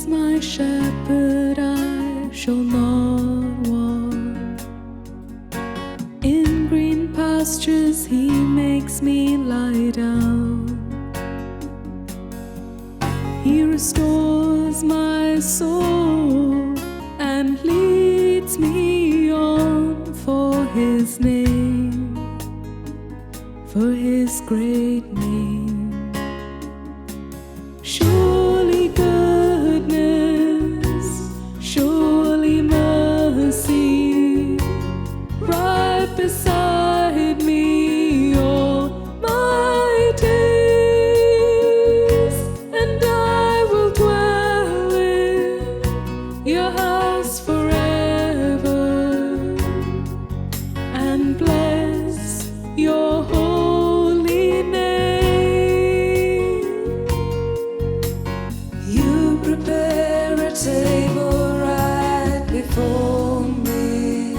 is my shepherd, I shall not want. In green pastures he makes me lie down. He restores my soul and leads me on for his name, for his great name. Surely goodness, surely mercy, right beside me all my days, and I will dwell in your house forever and bless your holy name. You prepare a table right before me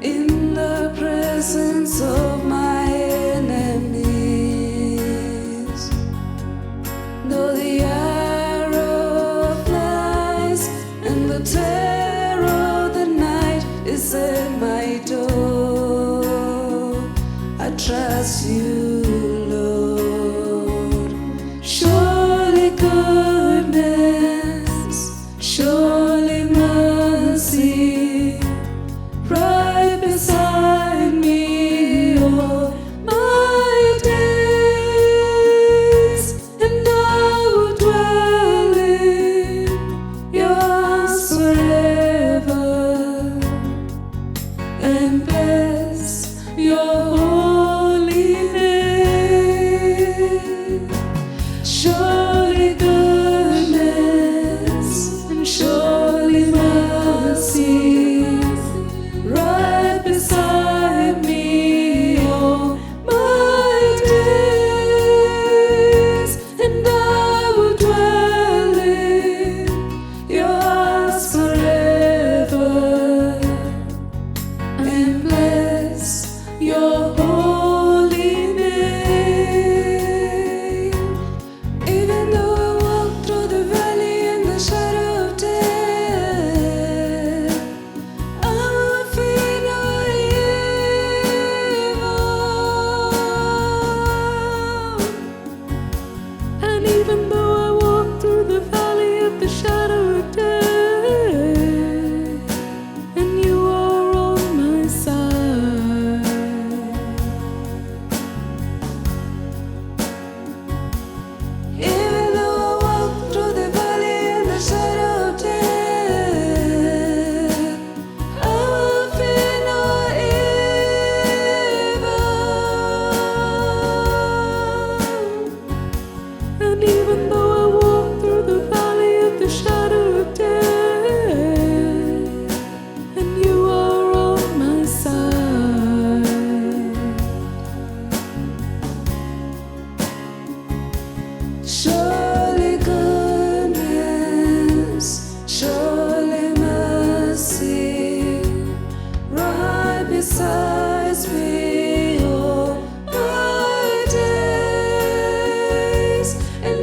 in the presence of my enemies. Though the arrow flies and the terror of the night is at my door, I trust you, Lord. Surely goodness, surely mercy, right beside me all my days, and I will dwell in your house forever and bless your holy name. Surely goodness and surely mercy, right beside me all my days, and I will dwell in your house forever and bless your holy name. Even though I walk through the valley in the shadow of death, I will fear no evil. And even though I walk through the valley of the shadow of death, and you are on my side, Even though I walk through the valley in the shadow of death, I will fear no evil. and even though I walk through the valley of the shadow of death, and you are on my side. Surely goodness, surely mercy, right beside me all my days, and